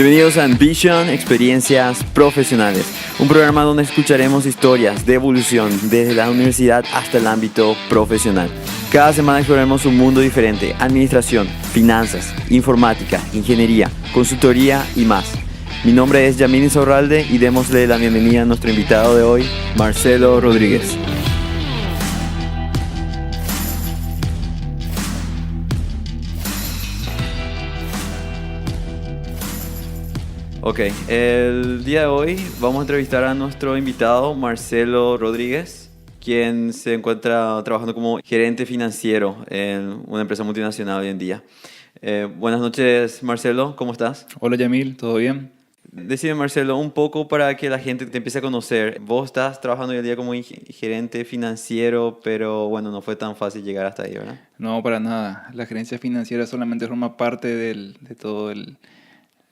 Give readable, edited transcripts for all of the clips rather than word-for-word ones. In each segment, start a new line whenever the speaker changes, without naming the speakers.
Bienvenidos a Ambition, Experiencias Profesionales, un programa donde escucharemos historias de evolución desde la universidad hasta el ámbito profesional. Cada semana exploraremos un mundo diferente: administración, finanzas, informática, ingeniería, consultoría y más. Mi nombre es Yamil Insaurralde y démosle la bienvenida a nuestro invitado de hoy, Marcelo Rodríguez. Ok, el día de hoy vamos a entrevistar a nuestro invitado Marcelo Rodríguez, quien se encuentra trabajando como gerente financiero en una empresa multinacional hoy en día. Buenas noches, Marcelo, ¿cómo estás?
Hola Yamil, ¿todo bien?
Decime, Marcelo, un poco para que la gente te empiece a conocer. Vos estás trabajando hoy en día como gerente financiero, pero bueno, no fue tan fácil llegar hasta ahí, ¿verdad?
No, para nada. La gerencia financiera solamente forma parte de todo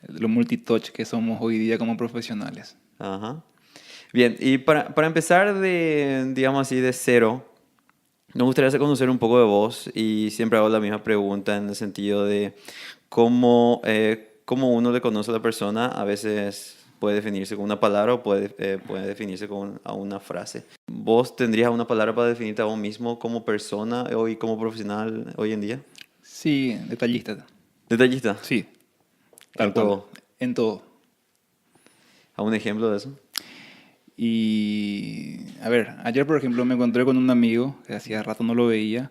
lo multitouch que somos hoy día como profesionales.
Ajá. Bien, y para empezar digamos así, de cero, me gustaría conocer un poco de vos y siempre hago la misma pregunta en el sentido de cómo uno le conoce a la persona. A veces puede definirse con una palabra o puede definirse con una frase. ¿Vos tendrías una palabra para definirte a vos mismo como persona y como profesional hoy en día?
Sí, detallista.
Detallista,
Sí,
en
tal cual.
todo.
En todo.
¿A un ejemplo de eso?
Y, a ver, ayer por ejemplo me encontré con un amigo que hacía rato no lo veía,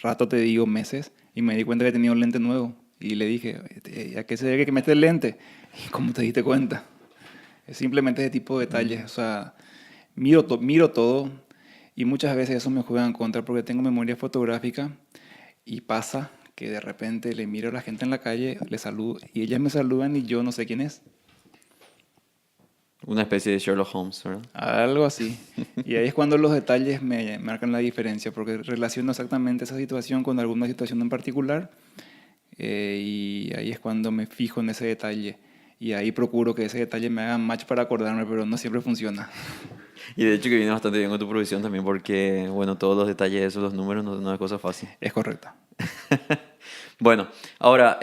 rato te digo meses, y me di cuenta que tenía un lente nuevo. Y le dije, ¿a qué se debe que me esté el lente? ¿Y cómo te diste cuenta? Es simplemente ese tipo de detalles. O sea, miro todo y muchas veces eso me juega en contra porque tengo memoria fotográfica y pasa que de repente le miro a la gente en la calle, le saludo y ellas me saludan y yo no sé quién es.
Una especie de Sherlock Holmes, ¿verdad?
Algo así. Y ahí es cuando los detalles me marcan la diferencia porque relaciono exactamente esa situación con alguna situación en particular y ahí es cuando me fijo en ese detalle. Y ahí procuro que ese detalle me haga match para acordarme, pero no siempre funciona.
Y de hecho que viene bastante bien con tu profesión también porque, bueno, todos los detalles de esos, los números, no es cosa fácil.
Es correcto.
Bueno, ahora,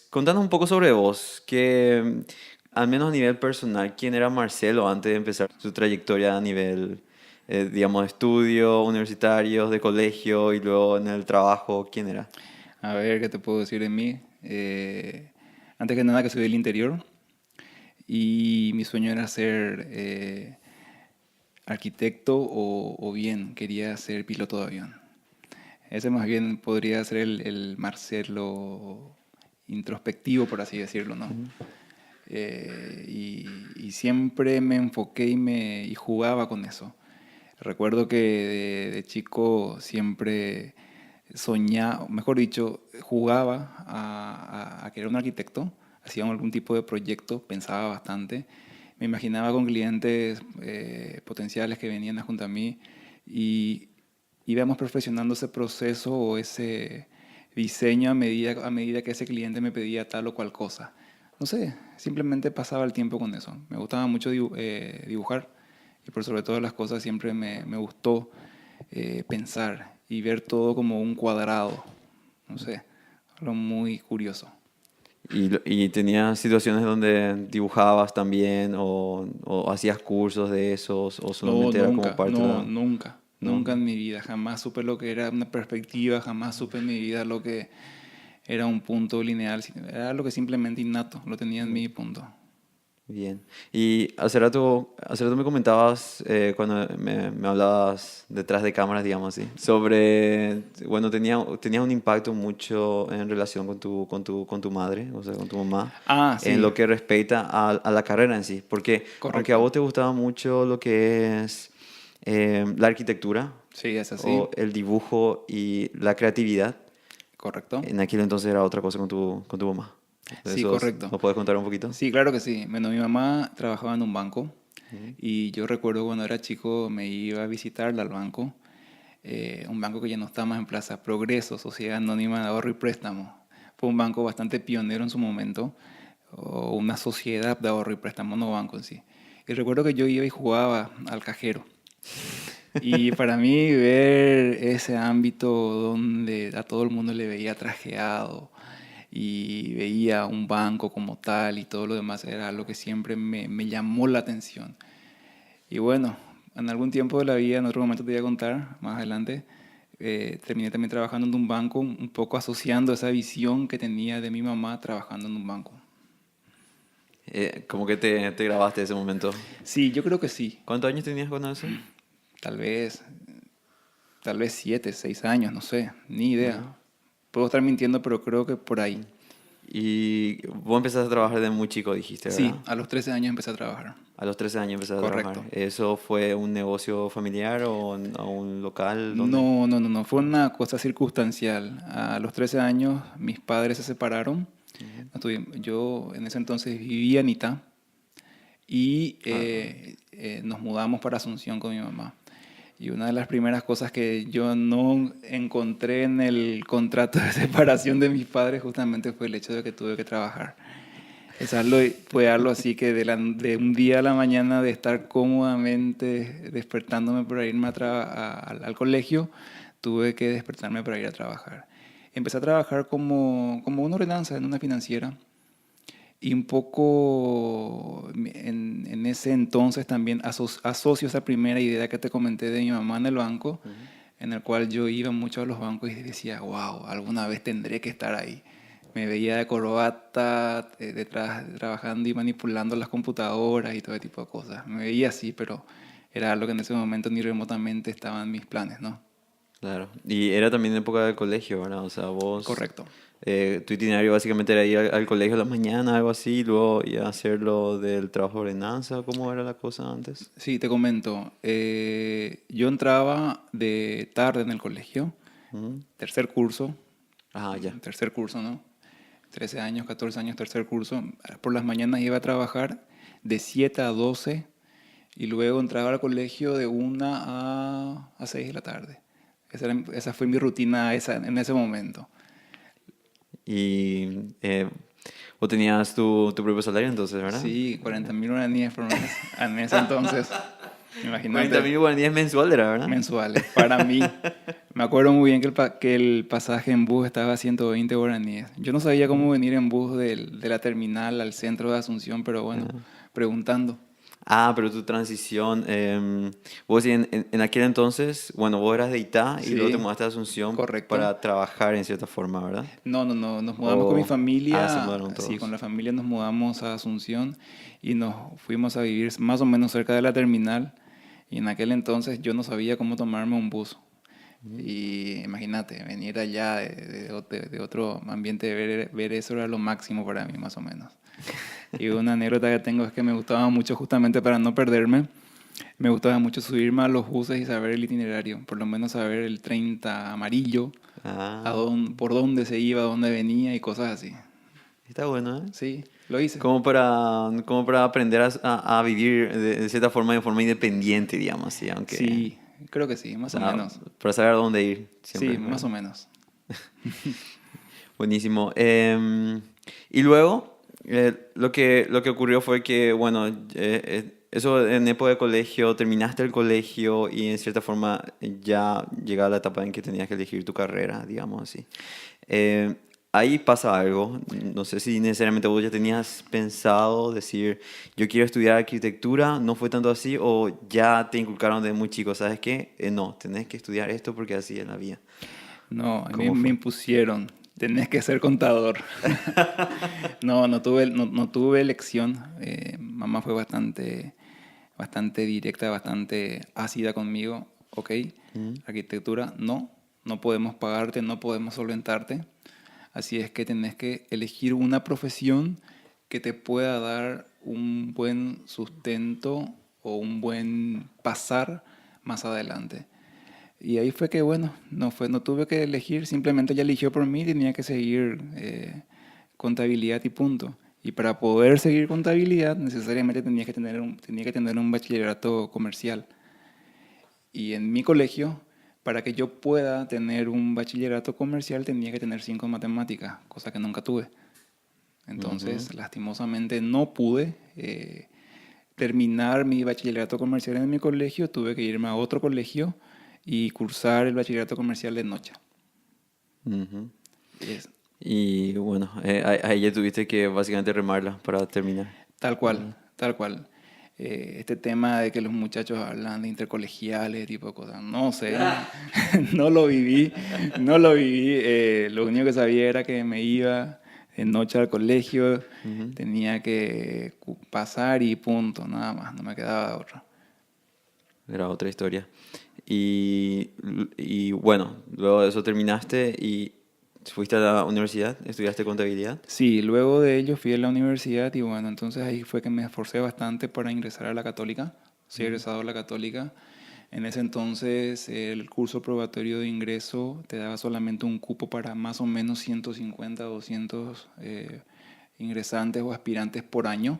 contanos un poco sobre vos, que al menos a nivel personal, ¿quién era Marcelo antes de empezar su trayectoria a nivel, digamos, de estudio, universitarios, de colegio y luego en el trabajo? ¿Quién era?
A ver, ¿qué te puedo decir de mí? Antes que nada que soy del interior y mi sueño era ser arquitecto o bien quería ser piloto de avión. Ese más bien podría ser el Marcelo introspectivo, por así decirlo, ¿no? Y siempre me enfoqué y jugaba con eso. Recuerdo que de chico siempre soñaba, mejor dicho, jugaba a que era un arquitecto, hacía algún tipo de proyecto, pensaba bastante, me imaginaba con clientes potenciales que venían junto a mí y íbamos perfeccionando ese proceso o ese diseño a medida que ese cliente me pedía tal o cual cosa. No sé, simplemente pasaba el tiempo con eso. Me gustaba mucho dibujar y por sobre todas las cosas siempre me gustó pensar y ver todo como un cuadrado. No sé, algo muy curioso.
Y tenías situaciones donde dibujabas también o hacías cursos de esos o
No,
solamente era como
nunca,
parte de
no,
la...
nunca,
¿No?
nunca en mi vida. Jamás supe lo que era una perspectiva, jamás supe en mi vida lo que era un punto lineal. Era algo que simplemente innato, lo tenía en mi punto.
Bien. Y hace rato me comentabas, cuando me hablabas detrás de cámaras, digamos así, sobre, bueno, tenía un impacto mucho en relación con tu madre, o sea, con tu mamá,
Ah,
en
sí,
lo que respecta a la carrera en sí. Porque aunque a
correcto.
vos te gustaba mucho lo que es la arquitectura
Sí, es así,
o el dibujo y la creatividad,
correcto.
en aquel entonces era otra cosa con tu mamá. ¿De
Sí,
eso
correcto.
nos puedes contar un poquito?
Sí, claro que sí. Bueno, mi mamá trabajaba en un banco
Ujú.
y yo recuerdo cuando era chico me iba a visitarla al banco, un banco que ya no está más en Plaza Progreso, Sociedad Anónima de Ahorro y Préstamo. Fue un banco bastante pionero en su momento, o una sociedad de ahorro y préstamo, no banco en sí. Y recuerdo que yo iba y jugaba al cajero. Y para mí ver ese ámbito donde a todo el mundo le veía trajeado, y veía un banco como tal y todo lo demás, era algo que siempre me llamó la atención. Y bueno, en algún tiempo de la vida, en otro momento te voy a contar más adelante, terminé también trabajando en un banco, un poco asociando esa visión que tenía de mi mamá trabajando en un banco.
Como que te grabaste ese momento.
Sí, yo creo que sí.
¿Cuántos años tenías cuando eso?
Tal vez, tal vez 7, 6 años, no sé, ni idea.
Ajá.
Puedo estar mintiendo, pero creo que por ahí.
Y vos empezaste a trabajar de muy chico, dijiste,
Sí,
¿verdad?
a los 13 años empecé a trabajar.
A los 13 años empezaste a trabajar.
Correcto.
¿Eso fue un negocio familiar o un local? ¿Dónde?
No, no, no, no, fue una cosa circunstancial. A los 13 años mis padres se separaron. Yo en ese entonces vivía en Itá y
Ah,
nos mudamos para Asunción con mi mamá. Y una de las primeras cosas que yo no encontré en el contrato de separación de mis padres justamente fue el hecho de que tuve que trabajar. Fue algo así que de un día a la mañana de estar cómodamente despertándome para irme al colegio, tuve que despertarme para ir a trabajar. Empecé a trabajar como una ordenanza en una financiera y un poco en ese entonces también asocio esa primera idea que te comenté de mi mamá en el banco,
ujú.
en el cual yo iba mucho a los bancos y decía, wow, alguna vez tendré que estar ahí. Me veía de corbata, detrás, trabajando y manipulando las computadoras y todo ese tipo de cosas. Me veía así, pero era algo que en ese momento ni remotamente estaba en mis planes, ¿no?
Claro. Y era también época del colegio, ¿verdad? O sea, vos,
Correcto.
tu itinerario básicamente era ir al colegio a la mañana, algo así, y luego ir a hacer lo del trabajo de ordenanza. ¿Cómo era la cosa antes?
Sí, te comento. Yo entraba de tarde en el colegio,
Ujú.
tercer curso,
Ah, ya.
tercer curso, ¿no? 13 años, 14 años, tercer curso. Por las mañanas iba a trabajar de 7 a 12 y luego entraba al colegio de 1 a 6 de la tarde. Esa fue mi rutina en ese momento.
Y vos tenías tu propio salario entonces, ¿verdad?
Sí, 40.000 guaraníes por mes en ese entonces.
40
Imagínate,
mil guaraníes mensual era, ¿verdad?
mensuales. Para mí, me acuerdo muy bien que el pasaje en bus estaba a 120 guaraníes. Yo no sabía cómo venir en bus de la terminal al centro de Asunción, pero bueno, preguntando.
Ah, pero tu transición, vos en aquel entonces, bueno, vos eras de Itá y luego te
Sí,
mudaste a Asunción
correcto.
para trabajar en cierta forma, ¿verdad?
No, no, no, nos mudamos con mi
O, se
familia,
mudaron
sí, con
todos.
la familia nos mudamos a Asunción y nos fuimos a vivir más o menos cerca de la terminal. Y en aquel entonces yo no sabía cómo tomarme un bus. Y imagínate, venir allá de otro ambiente, ver eso era lo máximo para mí, más o menos. Y una anécdota que tengo es que me gustaba mucho, justamente para no perderme, me gustaba mucho subirme a los buses y saber el itinerario, por lo menos saber el 30 amarillo,
Ah,
por dónde se iba, dónde venía y cosas así.
está bueno, ¿eh?
Sí, lo hice.
Como para aprender a vivir de cierta forma, de forma independiente, digamos, así, aunque,
Sí, creo que sí,
o
más o
sea,
menos.
para saber a dónde ir siempre,
Sí, más
¿verdad?
o menos.
Buenísimo. Y luego, lo que ocurrió fue que, bueno, eso en época de colegio, terminaste el colegio y en cierta forma ya llegaba la etapa en que tenías que elegir tu carrera, digamos así. Eh, Ahí pasa algo, no sé si necesariamente vos ya tenías pensado decir, yo quiero estudiar arquitectura, no fue tanto así, o ya te inculcaron desde muy chico, ¿sabes qué? No, tenés que estudiar esto porque así es la vida.
No, a mí
¿Cómo
me
fue?
impusieron, tenés que ser contador. No, no tuve elección. Mamá fue bastante directa, bastante ácida conmigo. Ok,
Mm,
arquitectura, no podemos pagarte, no podemos solventarte. Así es que tenés que elegir una profesión que te pueda dar un buen sustento o un buen pasar más adelante. Y ahí fue que, bueno, no tuve que elegir, simplemente ella eligió por mí, tenía que seguir contabilidad y punto. Y para poder seguir contabilidad, necesariamente tenía que tener un bachillerato comercial. Y en mi colegio, para que yo pueda tener un bachillerato comercial, tenía que tener 5 en matemáticas, cosa que nunca tuve.
ujú.
Entonces, lastimosamente, no pude terminar mi bachillerato comercial en mi colegio, tuve que irme a otro colegio y cursar el bachillerato comercial de noche.
Ujú.
Es-
Y bueno, ahí ya tuviste que básicamente remarla para terminar.
Tal cual, tal cual. Este tema de que los muchachos hablan de intercolegiales, tipo de cosas, no sé, no lo viví, no lo viví. Lo único que sabía era que me iba de noche al colegio,
Ujú.
tenía que pasar y punto, nada más, no me quedaba otra.
Era otra historia. Y bueno, luego de eso terminaste y fuiste a la universidad, estudiaste contabilidad.
Sí, luego de ello fui a la universidad y bueno, entonces ahí fue que me esforcé bastante para ingresar a la Católica. Soy egresado a la Católica. En ese entonces el curso probatorio de ingreso te daba solamente un cupo para más o menos 150 o 200 ingresantes o aspirantes por año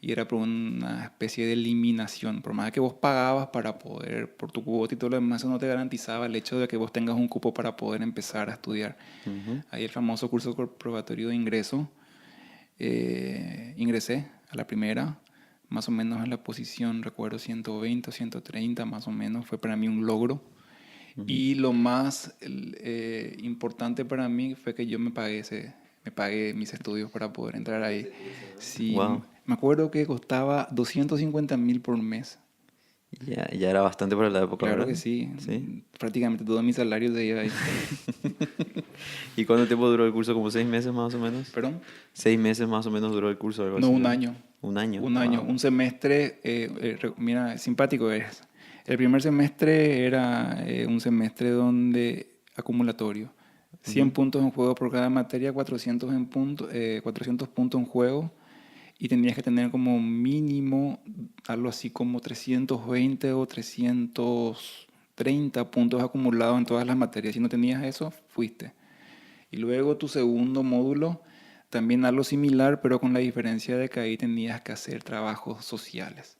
y era por una especie de eliminación. Por más que vos pagabas para poder, por tu cuota y todo lo demás, eso no te garantizaba el hecho de que vos tengas un cupo para poder empezar a estudiar.
Ujú.
Ahí el famoso curso probatorio de ingreso. Ingresé a la primera, más o menos en la posición, recuerdo 120 o 130 más o menos, fue para mí un logro. Y lo más importante para mí fue que yo me pagué mis estudios para poder entrar ahí. Sí,
Wow,
me acuerdo que costaba 250.000 por mes.
ya era bastante para la época,
Claro
¿verdad?
que sí,
Sí.
prácticamente todo mi salario se iba ahí.
¿Y cuánto tiempo duró el curso? ¿Como 6 meses más o menos?
¿Perdón?
6 meses más o menos duró el curso, algo
No,
así,
un
¿verdad?
año.
Un año,
Un año,
wow.
un semestre, mira, simpático es. El primer semestre era un semestre donde acumulatorio. 100 puntos en juego por cada materia, 400 puntos en juego y tenías que tener como mínimo algo así como 320 o 330 puntos acumulados en todas las materias. Si no tenías eso, fuiste. Y luego tu segundo módulo, también algo similar, pero con la diferencia de que ahí tenías que hacer trabajos sociales.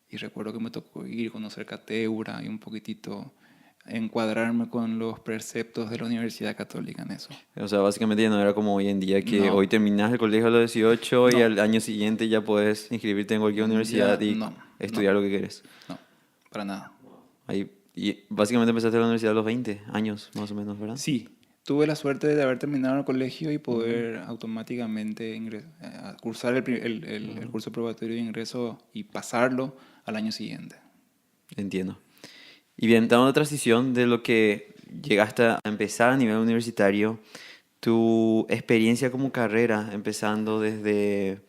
Y recuerdo que me tocó ir, conocer Cateura y un poquitito encuadrarme con los preceptos de la Universidad Católica en eso.
O sea, básicamente ya no era como hoy en día que
No,
hoy terminas el colegio a los 18 y
no,
al año siguiente ya puedes inscribirte en cualquier universidad
ya
y
no, no,
estudiar lo que quieres.
no, para nada.
Ahí, y básicamente empezaste la universidad a los 20 años, más o menos, ¿verdad?
Sí, tuve la suerte de haber terminado el colegio y
Ujú.
poder automáticamente cursar el curso probatorio de ingreso y pasarlo al año siguiente.
Entiendo. Y bien, dando la transición de lo que llegaste a empezar a nivel universitario, tu experiencia como carrera, empezando desde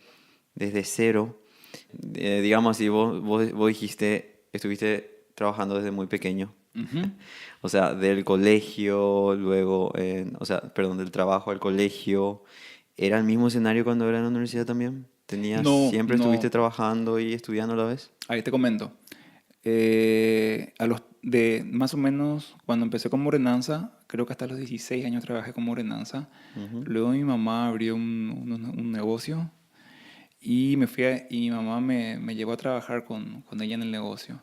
cero, digamos así, vos dijiste, estuviste trabajando desde muy pequeño,
Ujú.
o sea, del colegio, luego, o sea, perdón, del trabajo al colegio, ¿era el mismo escenario cuando era en la universidad también?
No,
¿Siempre estuviste
no,
trabajando y estudiando a la vez?
ahí te comento. A los de más o menos cuando empecé con Morenanza, creo que hasta los 16 años trabajé con Morenanza.
Ujú.
Luego mi mamá abrió un negocio y y mi mamá me llevó a trabajar con ella en el negocio.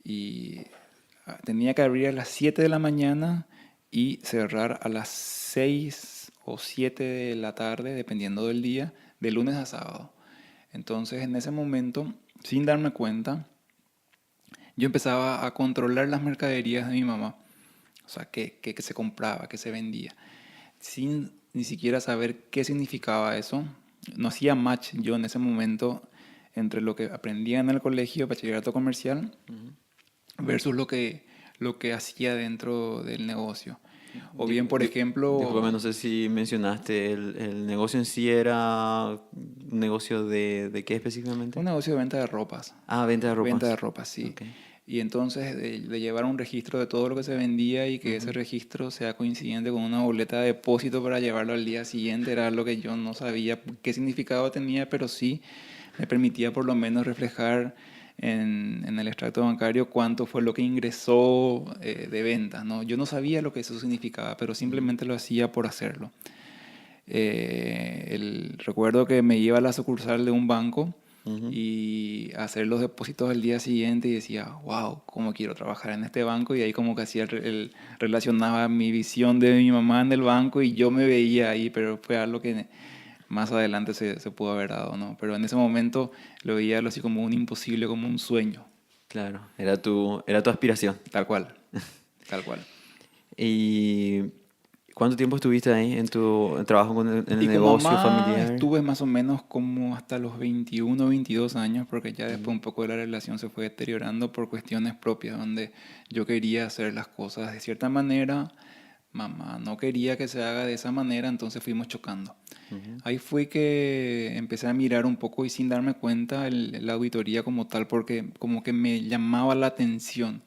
Y tenía que abrir a las 7 de la mañana y cerrar a las 6 o 7 de la tarde, dependiendo del día, de lunes a sábado. Entonces, en ese momento, sin darme cuenta, yo empezaba a controlar las mercaderías de mi mamá. O sea, qué se compraba, qué se vendía. Sin ni siquiera saber qué significaba eso. No hacía match yo en ese momento entre lo que aprendía en el colegio, bachillerato comercial, versus lo que hacía dentro del negocio. O
Di-
bien, por
di- Disculpame, no
ejemplo,
sé si mencionaste, el negocio en sí era un negocio de qué específicamente?
un negocio de venta de ropas.
Ah, venta de
Venta de
ropas.
ropa, sí.
Ok.
Y entonces de llevar un registro de todo lo que se vendía y que ese
Ujú.
registro sea coincidente con una boleta de depósito para llevarlo al día siguiente era lo que yo no sabía qué significado tenía, pero sí me permitía por lo menos reflejar en el extracto bancario cuánto fue lo que ingresó de ventas, ¿no? Yo no sabía lo que eso significaba, pero simplemente lo hacía por hacerlo. Recuerdo que me iba a la sucursal de un banco
Ujú.
y hacer los depósitos al día siguiente y decía, wow, cómo quiero trabajar en este banco. Y ahí como que hacía relacionaba mi visión de mi mamá en el banco y yo me veía ahí, pero fue algo que más adelante se pudo haber dado, ¿no? Pero en ese momento lo veía algo así como un imposible, como un sueño,
Claro, era tu aspiración.
tal cual, tal cual.
Y ¿Cuánto tiempo estuviste ahí en tu trabajo en el
Y con
negocio
mamá
familiar?
estuve más o menos como hasta los 21 22 años, porque ya después
Ujú,
un poco de la relación se fue deteriorando por cuestiones propias, donde yo quería hacer las cosas de cierta manera, mamá no quería que se haga de esa manera, entonces fuimos chocando.
ujú.
Ahí fue que empecé a mirar un poco y sin darme cuenta la auditoría como tal, porque como que me llamaba la atención.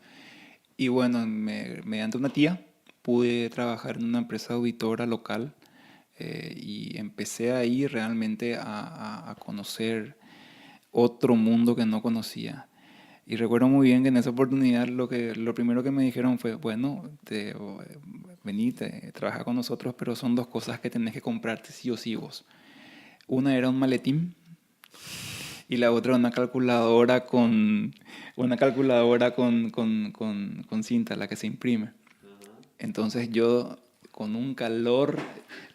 Y bueno, mediante una tía pude trabajar en una empresa auditora local, y empecé ahí realmente a conocer otro mundo que no conocía. Y recuerdo muy bien que en esa oportunidad lo primero que me dijeron fue, bueno, vení, trabaja con nosotros, pero son dos cosas que tenés que comprarte sí o sí vos. Una era un maletín y la otra una calculadora con cinta, la que se imprime. Entonces yo con un calor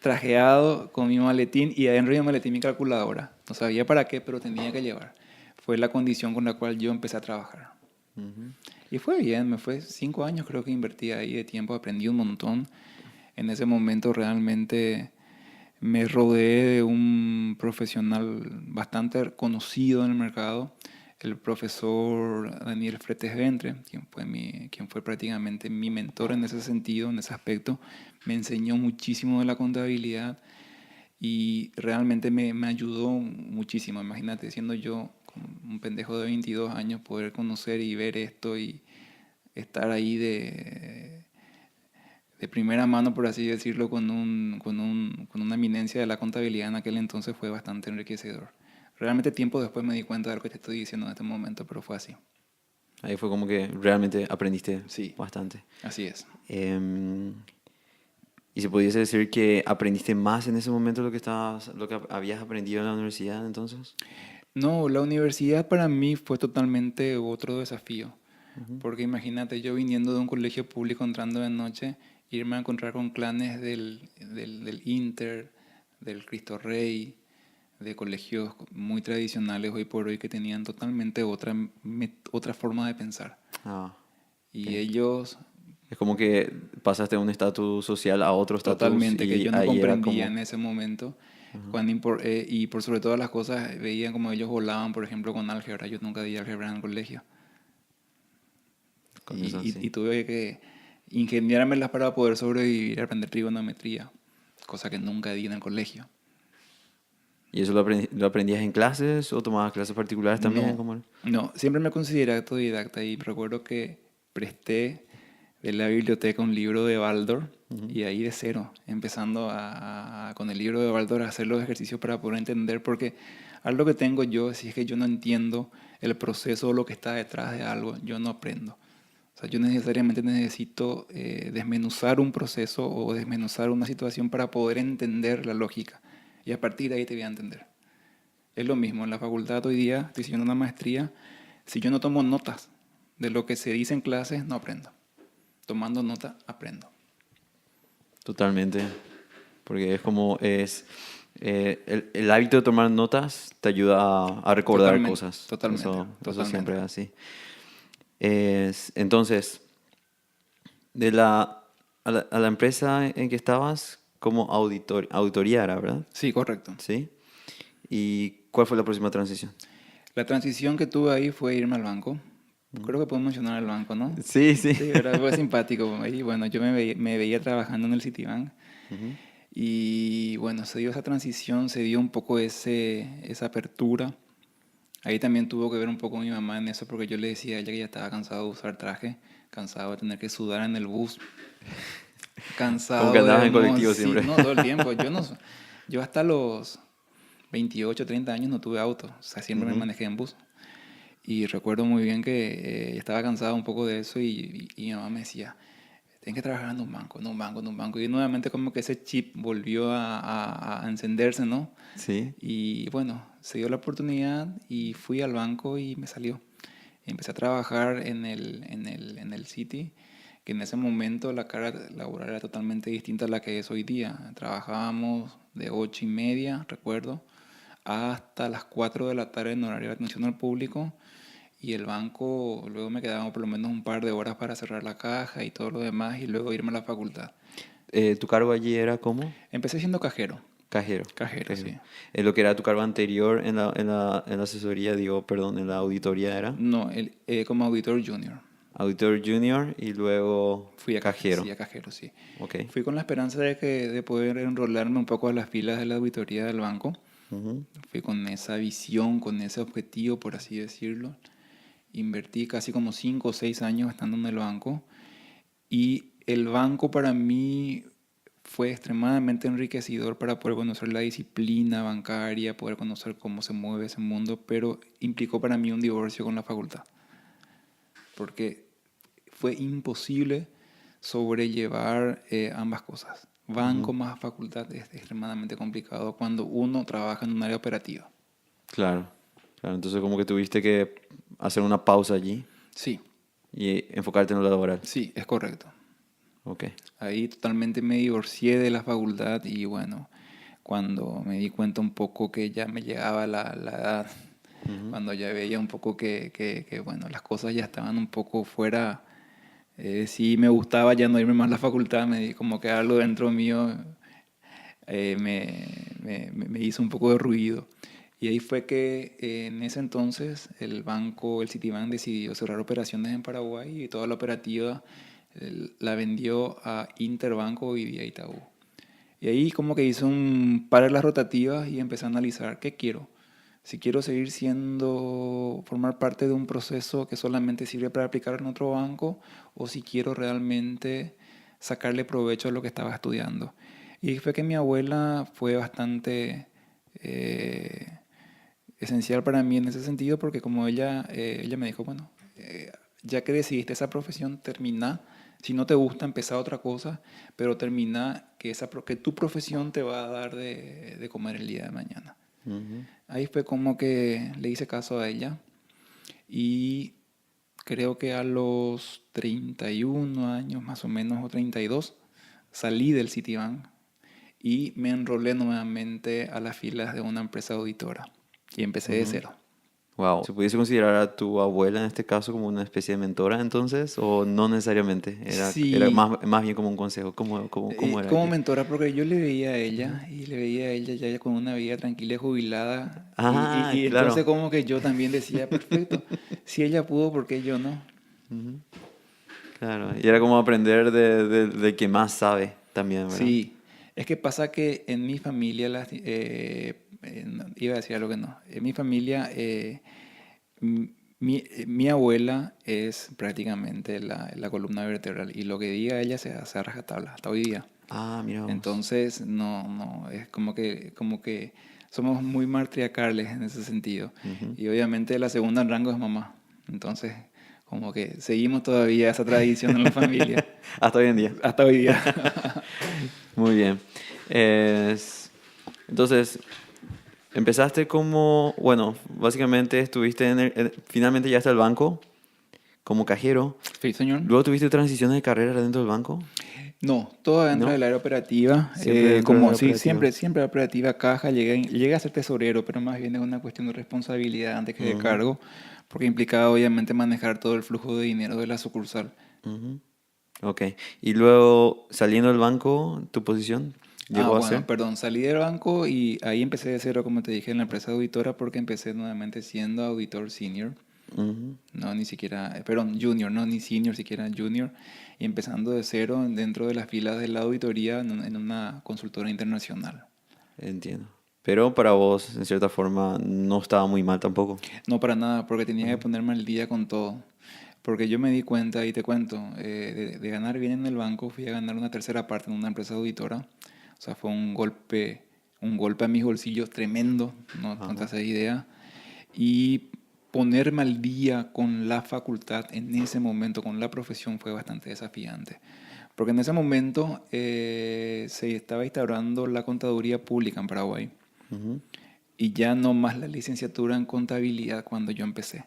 trajeado con mi maletín y adentro de mi maletín mi calculadora. No sabía para qué, pero tenía que llevar. Fue la condición con la cual yo empecé a trabajar.
Ujú.
Y fue bien, me fue 5 años creo que invertí ahí de tiempo, aprendí un montón. En ese momento realmente me rodeé de un profesional bastante conocido en el mercado, el profesor Daniel Fretes Ventre, quien fue prácticamente mi mentor en ese sentido, en ese aspecto. Me enseñó muchísimo de la contabilidad y realmente me ayudó muchísimo. Imagínate, siendo yo como un pendejo de 22 años, poder conocer y ver esto y estar ahí de primera mano, por así decirlo, con una eminencia de la contabilidad en aquel entonces fue bastante enriquecedor. Realmente tiempo después me di cuenta de lo que te estoy diciendo en este momento, pero fue así.
Ahí fue como que realmente aprendiste
Sí,
bastante.
así es.
Em, ¿Y se pudiese decir que aprendiste más en ese momento lo que habías aprendido en la universidad entonces?
No, la universidad para mí fue totalmente otro desafío,
Ujú.
porque imagínate yo viniendo de un colegio público entrando de noche, irme a encontrar con clanes del Inter, del Cristo Rey, de colegios muy tradicionales hoy por hoy que tenían totalmente otra forma de pensar.
Ah,
Y
ok.
ellos
Es como que pasaste de un estatus social a otro estatus
totalmente, que
y
yo no
ahí era
comprendía
como...
en ese momento,
Ujú.
y por sobre todas las cosas veían como ellos volaban, por ejemplo, con álgebra. Yo nunca di álgebra en el colegio.
Con eso
Y
sí.
tuve que ingeniármelas para poder sobrevivir a aprender trigonometría, cosa que nunca di en el colegio.
¿Y eso lo aprendías en clases o tomabas clases particulares también?
No,
¿Cómo?
no, siempre me consideré autodidacta y recuerdo que presté de la biblioteca un libro de Baldor
Ujú.
y ahí de cero, empezando con el libro de Baldor a hacer los ejercicios para poder entender, porque algo que tengo yo, si es que yo no entiendo el proceso o lo que está detrás de algo, yo no aprendo. O sea, yo necesariamente necesito desmenuzar un proceso o desmenuzar una situación para poder entender la lógica. Y a partir de ahí te voy a entender. Es lo mismo, en la facultad hoy día estoy haciendo una maestría. Si yo no tomo notas de lo que se dice en clases, no aprendo. Tomando nota, aprendo.
Totalmente. Porque es como es... el hábito de tomar notas te ayuda a recordar
Totalmente,
cosas.
totalmente,
Eso
totalmente.
siempre es así. Entonces, de a la empresa en que estabas, como auditoría era, ¿verdad?
Sí, correcto.
¿Sí? ¿Y cuál fue la próxima transición?
La transición que tuve ahí fue irme al banco. Creo que puedo mencionar el banco, ¿no?
Sí, sí.
Sí, ¿verdad? Fue simpático. Y bueno, yo me veía trabajando en el Citibank.
Ujú.
Y bueno, se dio esa transición, se dio un poco esa apertura. Ahí también tuvo que ver un poco mi mamá en eso, porque yo le decía a ella que ya estaba cansado de usar traje, cansado de tener que sudar en el bus,
Como que
cansado
andabas
de
en
no,
colectivo
sí,
siempre.
no, todo el tiempo. Yo hasta los 28, 30 años no tuve auto, o sea, siempre me
Ujú.
manejé en bus. Y recuerdo muy bien que estaba cansado un poco de eso y mi mamá me decía, tienes que trabajar en un banco, en un banco, en un banco. Y nuevamente como que ese chip volvió a encenderse, ¿no?
Sí.
Y bueno, se dio la oportunidad y fui al banco y me salió. Empecé a trabajar en el City, que en ese momento la carga laboral era totalmente distinta a la que es hoy día. Trabajábamos de 8:30, recuerdo, hasta las 4 de la tarde en horario de atención al público y el banco luego me quedaba por lo menos un par de horas para cerrar la caja y todo lo demás y luego irme a la facultad.
¿Tu cargo allí era como?
Empecé siendo cajero.
Cajero.
Cajero,
Cajero.
sí.
Lo que era tu cargo anterior en la asesoría, digo, perdón, en la auditoría era
No, como auditor junior.
auditor junior y luego cajero.
Sí, a cajero, sí.
Ok.
Fui con la esperanza de poder enrolarme un poco a las filas de la auditoría del banco.
Ujú.
Fui con esa visión, con ese objetivo, por así decirlo. Invertí casi como 5 o 6 años estando en el banco. Y el banco para mí fue extremadamente enriquecedor para poder conocer la disciplina bancaria, poder conocer cómo se mueve ese mundo, pero implicó para mí un divorcio con la facultad. Porque fue imposible sobrellevar ambas cosas. Banco
Ujú.
más facultad es extremadamente complicado cuando uno trabaja en un área operativa.
Claro. Claro, entonces como que tuviste que hacer una pausa allí
Sí,
y enfocarte en lo laboral.
sí, es correcto.
Ok.
Ahí totalmente me divorcié de la facultad y bueno, cuando me di cuenta un poco que ya me llegaba la edad,
Ujú.
cuando ya veía un poco bueno, las cosas ya estaban un poco fuera, sí me gustaba ya no irme más a la facultad, me di como que algo dentro mío me hizo un poco de ruido. Y ahí fue que en ese entonces el banco, el Citibank, decidió cerrar operaciones en Paraguay y toda la operativa la vendió a Interbanco y vía Itaú. Y ahí como que hice un par de las rotativas y empecé a analizar qué quiero. Si quiero seguir formar parte de un proceso que solamente sirve para aplicar en otro banco o si quiero realmente sacarle provecho a lo que estaba estudiando. Y fue que mi abuela fue bastante eh, esencial para mí en ese sentido porque como ella me dijo, bueno, ya que decidiste esa profesión, termina. Si no te gusta, empezar otra cosa, pero termina que tu profesión te va a dar de comer el día de mañana.
Ujú.
Ahí fue como que le hice caso a ella y creo que a los 31 años más o menos o 32 salí del Citibank y me enrolé nuevamente a las filas de una empresa auditora y empecé de
Ujú.
cero.
Wow. ¿Se pudiese considerar a tu abuela en este caso como una especie de mentora entonces? ¿O no necesariamente? Era
Sí,
más bien como un consejo. ¿Cómo era
como
allí?
mentora, porque yo le veía a
Ujú.
ella y le veía a ella ya con una vida tranquila y jubilada.
Ah,
Y entonces
claro.
como que yo también decía, perfecto, si ella pudo, ¿por qué yo no?
Ujú. Claro. Y era como aprender de que más sabe también, ¿verdad?
Sí, es que pasa que en mi familia, iba a decir algo que no, en mi familia, m- mi abuela es prácticamente la columna vertebral y lo que diga ella se hace a rajatabla hasta hoy día.
Ah, mira vos.
Entonces, no, es como que somos muy matriarcales en ese sentido.
Ujú.
Y obviamente la segunda en rango es mamá. Entonces, como que seguimos todavía esa tradición en la familia
Hasta hoy en día.
hasta hoy día.
Muy bien. Es- Entonces, empezaste como, bueno, básicamente estuviste finalmente llegaste al banco como cajero.
Sí, señor.
Luego tuviste transiciones de carrera dentro del banco,
No, todo dentro
¿no?
del área operativa.
Siempre dentro del
Como
área
sí,
operativa.
siempre operativa, caja. Llegué a ser tesorero, pero más bien es una cuestión de responsabilidad antes que de
Ujú,
cargo, porque implicaba obviamente manejar todo el flujo de dinero de la sucursal.
ujú. Ok. Y luego, saliendo del banco, ¿tu posición
Ah,
llegó a
bueno,
ser?
perdón, salí del banco y ahí empecé de cero, como te dije, en la empresa auditora, porque empecé nuevamente siendo auditor senior,
Ujú.
no ni siquiera, perdón, junior, no ni senior, siquiera junior, y empezando de cero dentro de las filas de la auditoría en una consultora internacional.
Entiendo. Pero para vos, en cierta forma, no estaba muy mal tampoco.
No para nada, porque tenía que
Ujú,
ponerme al día con todo. Porque yo me di cuenta, y te cuento, de ganar bien en el banco, fui a ganar una tercera parte en una empresa auditora. O sea, fue un golpe a mis bolsillos tremendo, no te
ajá.
haces idea. Y ponerme al día con la facultad en ese momento, con la profesión, fue bastante desafiante. Porque en ese momento se estaba instaurando la contaduría pública en Paraguay
Ujú.
y ya no más la licenciatura en contabilidad cuando yo empecé.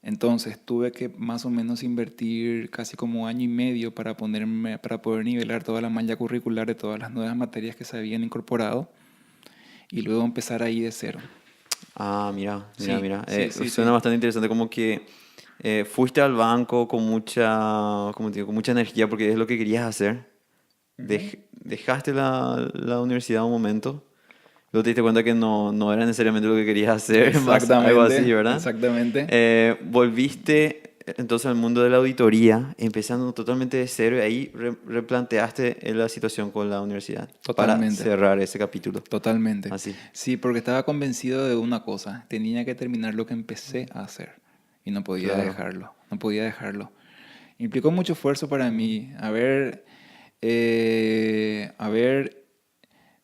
Entonces tuve que más o menos invertir casi como año y medio para poder nivelar toda la malla curricular de todas las nuevas materias que se habían incorporado y luego empezar ahí de cero.
Ah, mira, mira,
Sí,
mira.
sí, sí,
Suena
sí.
bastante interesante, como que fuiste al banco con mucha, como te digo, con mucha energía porque es lo que querías hacer, Dejaste la universidad un momento, luego te diste cuenta que no era necesariamente lo que querías hacer, más algo así, ¿verdad?
Exactamente.
Volviste entonces al mundo de la auditoría, empezando totalmente de cero, y ahí replanteaste la situación con la universidad para
Totalmente.
cerrar ese capítulo.
Totalmente.
Así.
Sí, porque estaba convencido de una cosa. Tenía que terminar lo que empecé a hacer. Y no podía
Claro.
dejarlo. No podía dejarlo. Implicó mucho esfuerzo para mí haber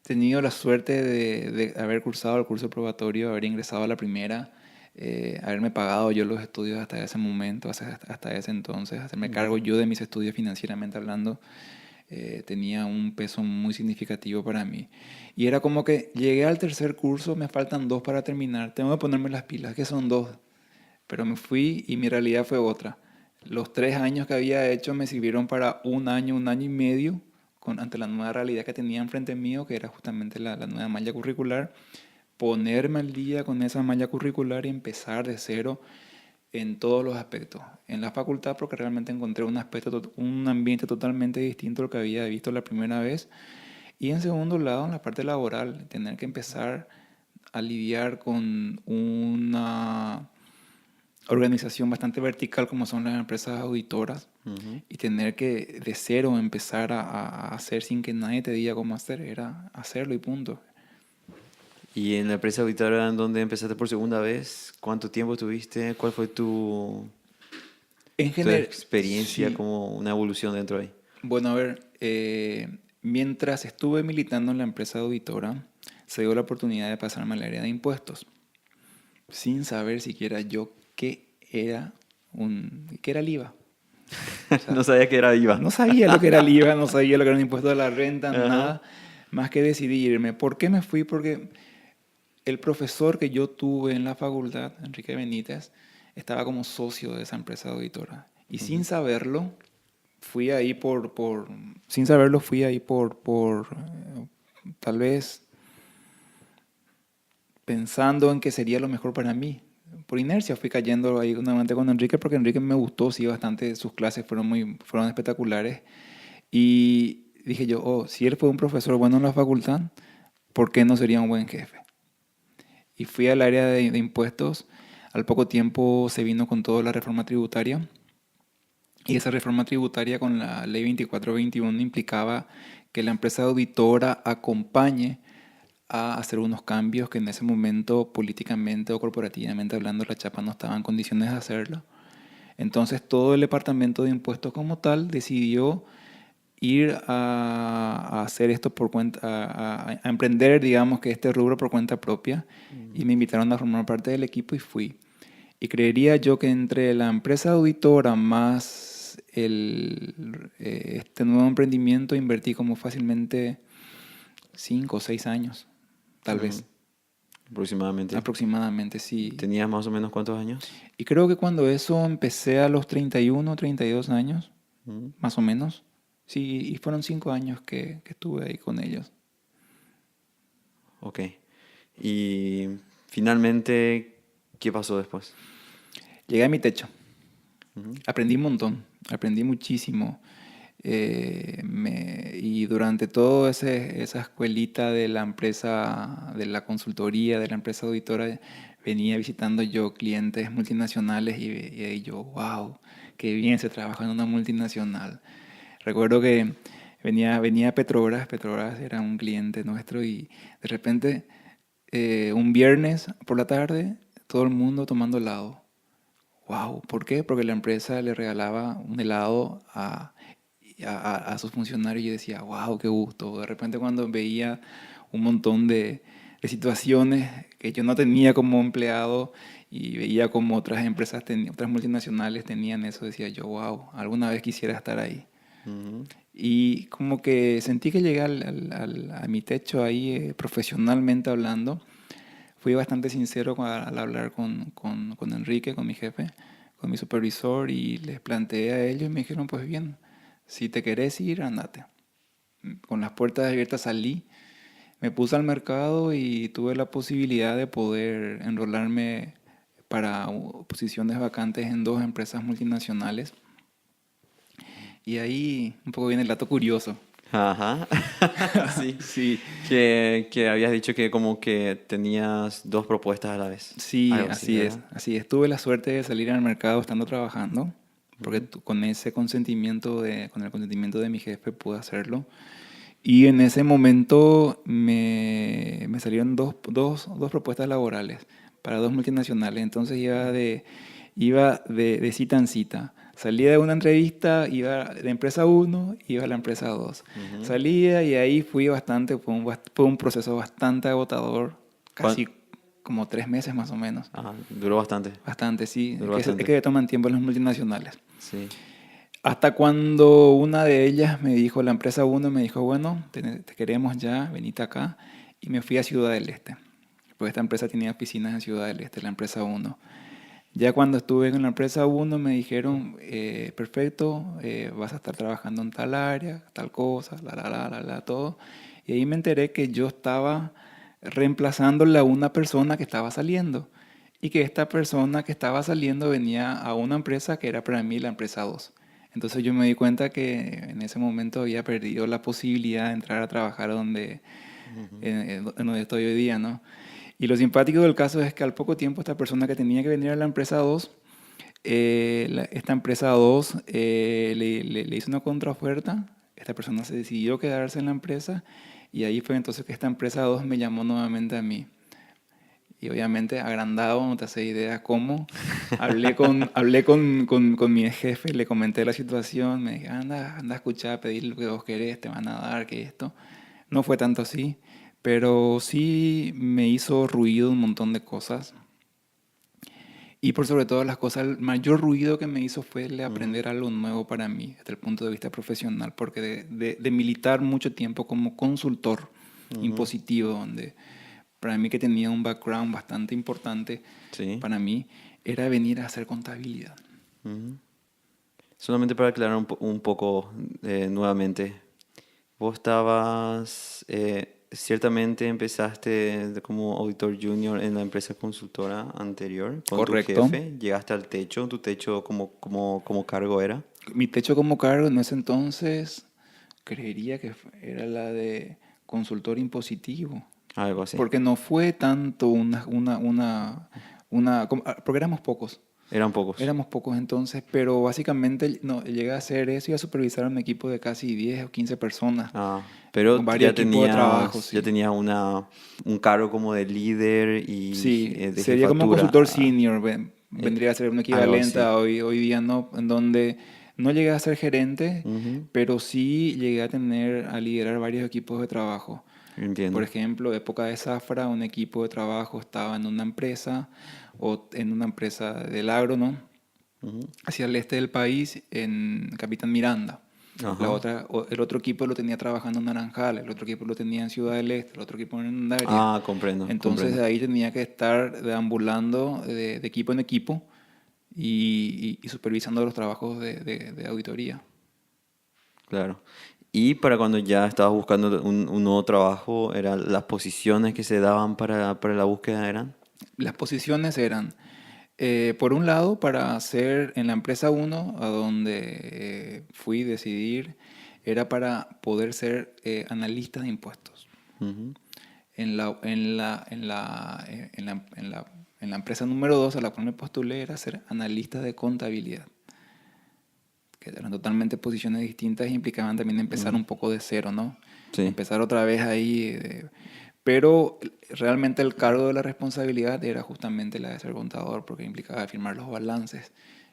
tenido la suerte de haber cursado el curso probatorio, haber ingresado a la primera, haberme pagado yo los estudios hasta ese momento, hasta ese entonces, hacerme cargo yo de mis estudios financieramente hablando, tenía un peso muy significativo para mí. Y era como que llegué al tercer curso, me faltan 2 para terminar, tengo que ponerme las pilas, que son 2. Pero me fui y mi realidad fue otra. Los 3 años que había hecho me sirvieron para un año y medio, ante la nueva realidad que tenía enfrente mío, que era justamente la nueva malla curricular, ponerme al día con esa malla curricular y empezar de cero en todos los aspectos. En la facultad, porque realmente encontré un ambiente totalmente distinto al que había visto la primera vez. Y en segundo lado, en la parte laboral, tener que empezar a lidiar con una organización bastante vertical como son las empresas auditoras
Ujú.
y tener que de cero empezar a hacer sin que nadie te diga cómo hacer, era hacerlo y punto.
Y en la empresa auditora en donde empezaste por segunda vez, ¿cuánto tiempo tuviste? ¿Cuál fue
En
tu
general,
experiencia
sí.
como una evolución dentro de ahí?
Bueno, a ver, mientras estuve militando en la empresa auditora, se dio la oportunidad de pasarme al área de impuestos, sin saber siquiera yo qué era el IVA. O
No
sea,
sabía que era IVA.
no sabía lo que era el IVA, no sabía lo que era un impuesto de la renta,
Ajá.
nada más que decidí irme. ¿Por qué me fui? Porque el profesor que yo tuve en la facultad, Enrique Benítez, estaba como socio de esa empresa auditora. Y sin
Ujú.
saberlo, sin saberlo fui ahí tal vez pensando en que sería lo mejor para mí. Por inercia fui cayendo ahí nuevamente con Enrique porque Enrique me gustó, sí, bastante, sus clases fueron espectaculares. Y dije yo, oh, si él fue un profesor bueno en la facultad, ¿por qué no sería un buen jefe? Y fui al área de impuestos. Al poco tiempo se vino con toda la reforma tributaria. Y esa reforma tributaria con la ley 2421 implicaba que la empresa auditora acompañe a hacer unos cambios que en ese momento políticamente o corporativamente hablando la chapa no estaba en condiciones de hacerlo. Entonces todo el departamento de impuestos como tal decidió ir a hacer esto por cuenta, a emprender, digamos que este rubro por cuenta propia y me invitaron a formar parte del equipo y fui. Y creería yo que entre la empresa auditora más este nuevo emprendimiento invertí como fácilmente 5 o 6 años, tal
Ujú.
vez,
Aproximadamente.
aproximadamente, sí.
¿Tenías más o menos cuántos años?
Y creo que cuando eso empecé a los 31 o 32 años,
Ujú.
más o menos, sí, y fueron 5 años que estuve ahí con ellos.
Ok. Y finalmente, ¿qué pasó después?
Llegué a mi techo.
Ujú.
Aprendí un montón, aprendí muchísimo. Y durante toda esa escuelita de la empresa, de la consultoría, de la empresa auditora, venía visitando yo clientes multinacionales y ahí yo, wow, qué bien se trabaja en una multinacional. Recuerdo que venía Petrobras era un cliente nuestro y de repente un viernes por la tarde todo el mundo tomando helado. Wow, ¿por qué? Porque la empresa le regalaba un helado a sus funcionarios y yo decía, wow, qué gusto. De repente cuando veía un montón de situaciones que yo no tenía como empleado y veía como otras empresas, otras multinacionales tenían eso, decía yo, wow, alguna vez quisiera estar ahí.
Ujú.
Y como que sentí que llegué a mi techo ahí, profesionalmente hablando. Fui bastante sincero al hablar con Enrique, con mi jefe, con mi supervisor, y les planteé a ellos y me dijeron, pues bien, si te querés ir, andate. Con las puertas abiertas salí, me puse al mercado y tuve la posibilidad de poder enrolarme para posiciones vacantes en 2 empresas multinacionales. Y ahí un poco viene el dato curioso.
Ajá. Sí.
Sí,
Que habías dicho que como que tenías dos propuestas a la vez.
sí,
Algo así,
así es.
¿verdad?
Así es. Tuve la suerte de salir al mercado estando trabajando, porque con ese consentimiento con el consentimiento de mi jefe pude hacerlo. Y en ese momento me salieron dos propuestas laborales para dos multinacionales. Entonces iba de cita en cita. Salía de una entrevista, iba de empresa uno, iba a la empresa 2.
Ujú.
Salía y ahí fue un proceso bastante agotador,
¿Cuán-
casi como 3 meses más o menos.
Duró bastante.
Bastante, sí.
Duró
Es
bastante.
que toman tiempo las multinacionales.
Sí.
Hasta cuando una de ellas me dijo, la empresa uno me dijo, bueno, te queremos ya, venite acá. Y me fui a Ciudad del Este, porque esta empresa tenía oficinas en Ciudad del Este, la empresa uno. Ya cuando estuve en la empresa uno me dijeron, perfecto, vas a estar trabajando en tal área, tal cosa, todo. Y ahí me enteré que yo estaba reemplazándole a una persona que estaba saliendo. Y que esta persona que estaba saliendo venía a una empresa que era para mí la empresa 2. Entonces yo me di cuenta que en ese momento había perdido la posibilidad de entrar a trabajar
Ujú.
en donde estoy hoy día, ¿no? Y lo simpático del caso es que al poco tiempo esta persona que tenía que venir a la empresa 2, esta empresa 2 le hizo una contraoferta, esta persona se decidió quedarse en la empresa y ahí fue entonces que esta empresa 2 me llamó nuevamente a mí. Y obviamente agrandado, no te hace idea cómo. Hablé con mi jefe, le comenté la situación, me dije, anda a escuchar, pedir lo que vos querés, te van a dar, que esto. No fue tanto así, pero sí me hizo ruido un montón de cosas. Y por sobre todo las cosas, el mayor ruido que me hizo fue el de
Ujú.
aprender algo nuevo para mí, desde el punto de vista profesional, porque de militar mucho tiempo como consultor
Ujú.
impositivo, donde para mí que tenía un background bastante importante,
Sí.
para mí era venir a hacer contabilidad.
Ujú. Solamente para aclarar un poco nuevamente. Vos estabas, ciertamente empezaste como auditor junior en la empresa consultora anterior con tu
Correcto.
jefe, llegaste al techo, tu techo como cargo era,
Mi techo como cargo en ese entonces creería que era la de consultor impositivo,
algo así.
porque no fue tanto porque
Eran pocos.
éramos pocos entonces, pero básicamente no, llegué a hacer eso y a supervisar un equipo de casi 10 o 15 personas,
Pero
con varios equipos de trabajo,
ya
sí.
tenías un cargo como de líder y
Sí,
de
sería como
jefatura.
consultor senior,
Eh,
vendría a ser un
Algo
equivalente
así.
a hoy día, ¿no? En donde no llegué a ser gerente,
Ujú.
pero sí llegué a liderar varios equipos de trabajo. Por
Entiendo.
ejemplo, época de zafra, un equipo de trabajo estaba en una empresa o en una empresa del agro, ¿no?
Ujú.
Hacia el este del país, en Capitán Miranda.
Ajá.
El otro equipo lo tenía trabajando en Naranjal, el otro equipo lo tenía en Ciudad del Este, el otro equipo en Daria.
Comprendo,
Entonces
comprendo.
de ahí tenía que estar deambulando de equipo en equipo y supervisando los trabajos de auditoría.
Claro. Y para cuando ya estabas buscando un nuevo trabajo, eran las posiciones que se daban para la búsqueda eran.
Las posiciones eran, por un lado, para hacer en la empresa uno a donde fui a decidir, era para poder ser analista de impuestos.
Ujú.
En la empresa número 2 a la cual me postulé era ser analista de contabilidad, que eran totalmente posiciones distintas y implicaban también empezar
Ujú.
un poco de cero, ¿no?
Sí,
Empezar otra vez ahí. Pero realmente el cargo de la responsabilidad era justamente la de ser contador, porque implicaba firmar los balances,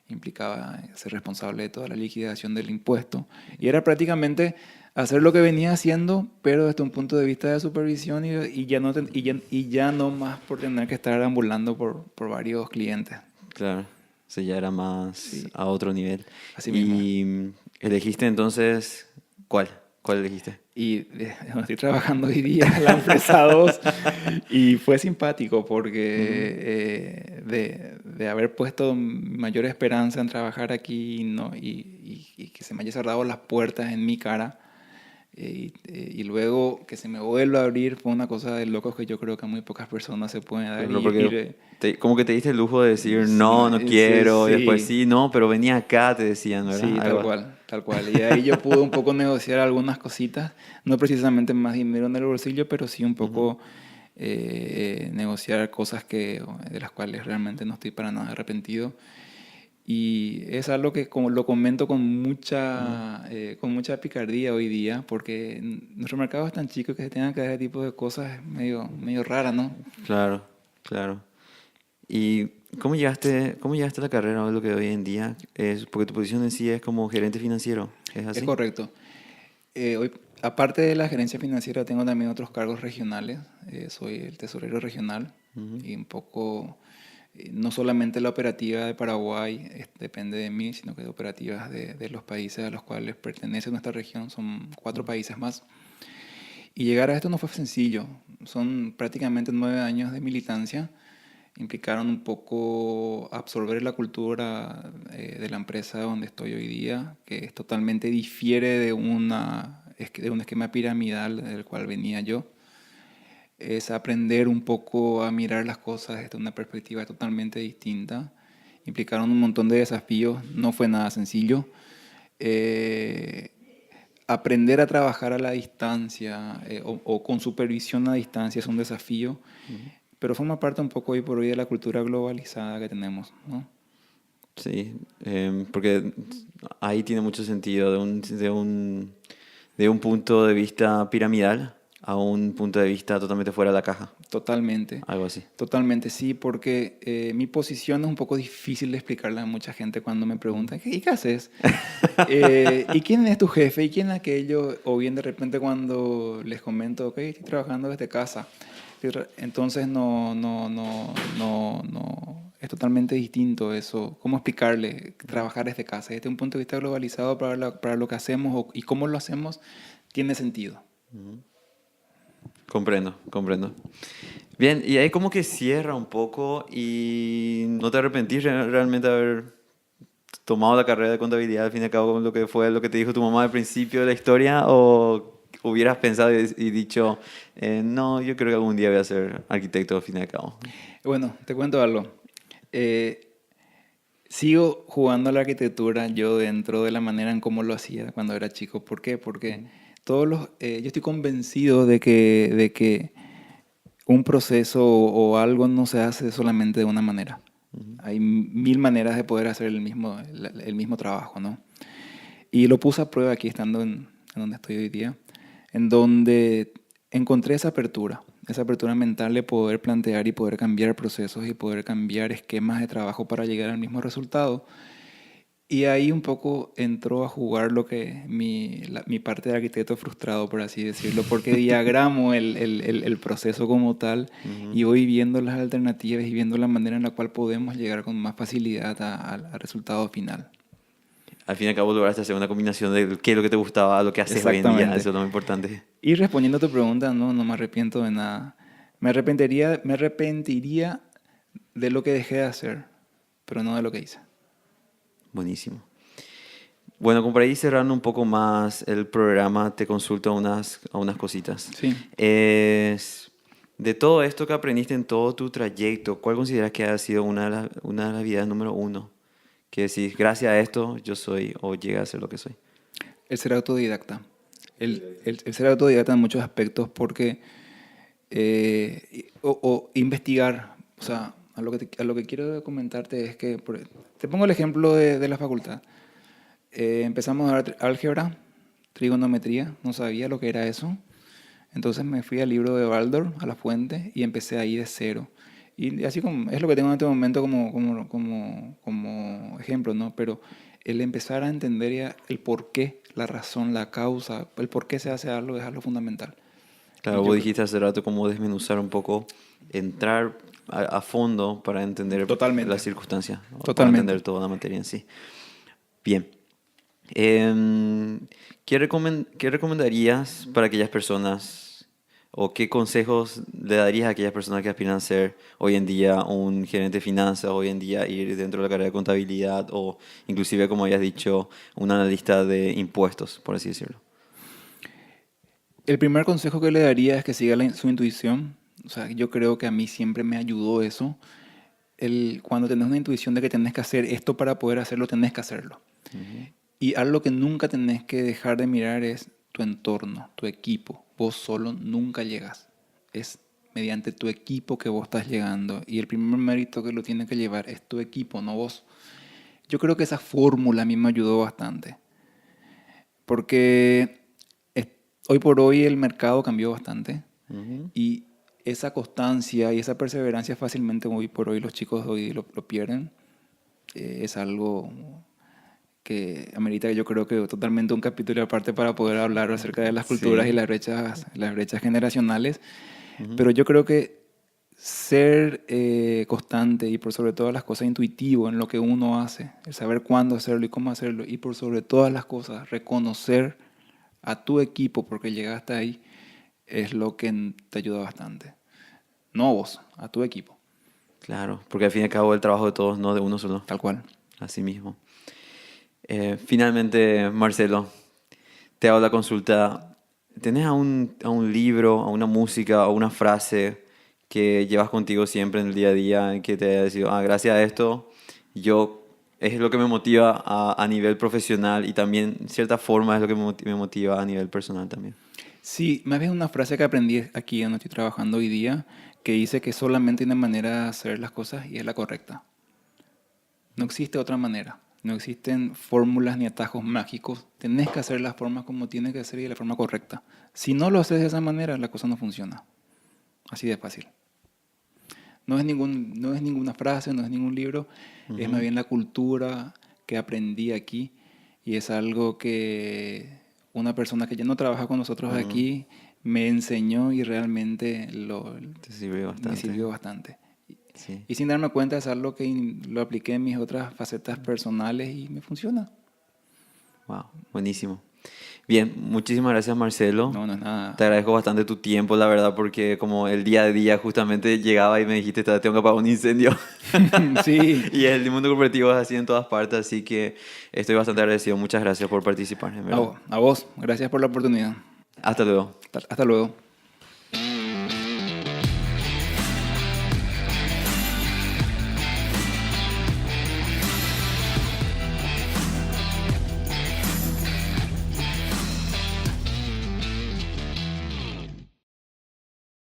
implicaba ser responsable de toda la liquidación del impuesto. Y era prácticamente hacer lo que venía haciendo, pero desde un punto de vista de supervisión y ya no más por tener que estar ambulando por varios clientes.
claro. Eso ya era más
Sí,
a otro nivel.
así mismo.
Y elegiste entonces, ¿cuál? ¿Cuál elegiste?
Y donde estoy trabajando hoy día, la empresa 2, y fue simpático
Ujú.
porque de haber puesto mayor esperanza en trabajar aquí y, no, y que se me haya cerrado las puertas en mi cara, Y luego que se me vuelva a abrir fue una cosa de locos que yo creo que a muy pocas personas se pueden dar.
Claro, porque como que te diste el lujo de decir no, no
sí,
quiero, y después
sí,
sí, no, pero vení acá, te decían, ¿verdad?
sí, tal
Algo.
cual, tal cual. Y ahí yo pude un poco negociar algunas cositas, no precisamente más dinero en el bolsillo, pero sí un
Ujú,
poco negociar cosas de las cuales realmente no estoy para nada arrepentido. Y es algo que como lo comento
ujú.
con mucha picardía hoy día, porque nuestro mercado es tan chico que se tengan que dar ese tipo de cosas es medio rara, ¿no?
Claro, claro. ¿Y cómo llegaste a la carrera o lo que hoy en día es? Porque tu posición en sí es como gerente financiero, ¿es
Es
así?
correcto. Hoy, aparte de la gerencia financiera, tengo también otros cargos regionales. Soy el tesorero regional
Ujú.
y un poco, no solamente la operativa de Paraguay depende de mí, sino que de operativas de los países a los cuales pertenece nuestra región. Son 4 países más. Y llegar a esto no fue sencillo. Son prácticamente 9 años de militancia. Implicaron un poco absorber la cultura de la empresa donde estoy hoy día, que es totalmente difiere de un esquema piramidal del cual venía yo. Es aprender un poco a mirar las cosas desde una perspectiva totalmente distinta. Implicaron un montón de desafíos, no fue nada sencillo. Eh, Aprender a trabajar a la distancia o con supervisión a distancia es un desafío, pero forma parte un poco hoy por hoy de la cultura globalizada que tenemos, ¿no?
Sí, porque ahí tiene mucho sentido de un punto de vista piramidal a un punto de vista totalmente fuera de la caja,
Totalmente,
algo así.
totalmente sí, porque mi posición es un poco difícil de explicarle a mucha gente cuando me preguntan, ¿y qué haces? ¿Y quién es tu jefe? ¿Y quién aquello? O bien de repente cuando les comento, ok, estoy trabajando desde casa. Entonces no, es totalmente distinto eso. ¿Cómo explicarle trabajar desde casa? Desde un punto de vista globalizado para lo que hacemos y cómo lo hacemos, tiene sentido.
Comprendo, comprendo. Bien, y ahí como que cierra un poco y no te arrepentís realmente de haber tomado la carrera de contabilidad al fin y al cabo con lo que fue lo que te dijo tu mamá al principio de la historia o hubieras pensado y dicho, no, yo creo que algún día voy a ser arquitecto al fin y al cabo.
Bueno, te cuento algo. Eh, Sigo jugando a la arquitectura yo dentro de la manera en cómo lo hacía cuando era chico. ¿Por qué? Porque yo estoy convencido de que un proceso o algo no se hace solamente de una manera.
Ujú.
Hay mil maneras de poder hacer el mismo trabajo, ¿no? Y lo puse a prueba aquí estando en donde estoy hoy día, en donde encontré esa apertura mental de poder plantear y poder cambiar procesos y poder cambiar esquemas de trabajo para llegar al mismo resultado. Y ahí un poco entró a jugar lo que mi parte de arquitecto frustrado, por así decirlo, porque diagramo el proceso como tal
Ujú.
y voy viendo las alternativas y viendo la manera en la cual podemos llegar con más facilidad al resultado final.
Al fin y al cabo lograste hacer una combinación de qué es lo que te gustaba a lo que haces hoy en día,
Exactamente.
eso es lo más importante.
Y respondiendo a tu pregunta, no me arrepiento de nada. Me arrepentiría de lo que dejé de hacer, pero no de lo que hice.
Buenísimo. Bueno, como para ir cerrando un poco más el programa, te consulto a unas cositas.
Sí.
Es, de todo esto que aprendiste en todo tu trayecto, ¿cuál consideras que ha sido una de las habilidades número uno? Que decís, gracias a esto yo soy o llegué a ser lo que soy.
El ser autodidacta. El ser autodidacta en muchos aspectos porque o investigar. O sea, a lo que quiero comentarte es que, te pongo el ejemplo de la facultad. Empezamos a ver álgebra, trigonometría, no sabía lo que era eso. Entonces me fui al libro de Baldor, a la fuente, y empecé ahí de cero. Y así como es lo que tengo en este momento como ejemplo, ¿no? Pero el empezar a entender ya el por qué, la razón, la causa, el por qué se hace algo es algo fundamental. Y
Claro,
yo
vos
creo,
dijiste hace rato cómo desmenuzar un poco, entrar a fondo para entender las
totalmente,
circunstancias, o para
totalmente.
entender toda la materia en sí. Bien. ¿Qué recomendarías para aquellas personas o qué consejos le darías a aquellas personas que aspiran a ser hoy en día un gerente de finanzas, hoy en día ir dentro de la carrera de contabilidad o inclusive, como habías dicho, un analista de impuestos, por así decirlo?
El primer consejo que le daría es que siga su intuición. O sea, yo creo que a mí siempre me ayudó eso. Cuando tenés una intuición de que tenés que hacer esto para poder hacerlo, tenés que hacerlo.
Ujú.
Y algo que nunca tenés que dejar de mirar es tu entorno, tu equipo. Vos solo nunca llegas. Es mediante tu equipo que vos estás llegando. Y el primer mérito que lo tiene que llevar es tu equipo, no vos. Yo creo que esa fórmula a mí me ayudó bastante. Porque es- hoy por hoy el mercado cambió bastante.
Ujú.
Y esa constancia y esa perseverancia fácilmente hoy por hoy los chicos hoy lo pierden. Es algo que amerita, yo creo que totalmente un capítulo aparte para poder hablar acerca de las culturas y
Sí.
las brechas generacionales.
Ujú.
Pero yo creo que ser constante y por sobre todas las cosas intuitivo en lo que uno hace, el saber cuándo hacerlo y cómo hacerlo, y por sobre todas las cosas reconocer a tu equipo porque llegaste ahí, es lo que te ayuda bastante. No a vos, a tu equipo,
Claro, porque al fin y al cabo el trabajo de todos, no de uno solo.
tal cual.
Así mismo. Finalmente, Marcelo, te hago la consulta. ¿Tenés a un libro, a una música, a una frase que llevas contigo siempre en el día a día, que te haya decidido, gracias a esto, yo es lo que me motiva a nivel profesional y también, en cierta forma, es lo que me motiva a nivel personal también?
Sí, me había una frase que aprendí aquí donde estoy trabajando hoy día, que dice que solamente hay una manera de hacer las cosas y es la correcta. No existe otra manera. No existen fórmulas ni atajos mágicos. Tenés que hacer las formas como tienes que hacer y de la forma correcta. Si no lo haces de esa manera, la cosa no funciona. Así de fácil. No es ninguna frase, no es ningún libro, es más
Ujú.
bien la cultura que aprendí aquí y es algo que una persona que ya no trabaja con nosotros
Mm,
aquí me enseñó y realmente
te sirvió
me
bastante.
sirvió bastante.
Sí.
Y sin darme cuenta es algo que lo apliqué en mis otras facetas personales y me funciona.
Wow, buenísimo. Bien, muchísimas gracias, Marcelo.
No, no es
Te
nada.
agradezco bastante tu tiempo, la verdad, porque como el día a día justamente llegaba y me dijiste, tengo que apagar un incendio".
Sí,
Y el mundo corporativo es así en todas partes, así que estoy bastante agradecido. Muchas gracias por participar, en verdad.
a vos. Gracias por la oportunidad.
Hasta luego.
Hasta luego.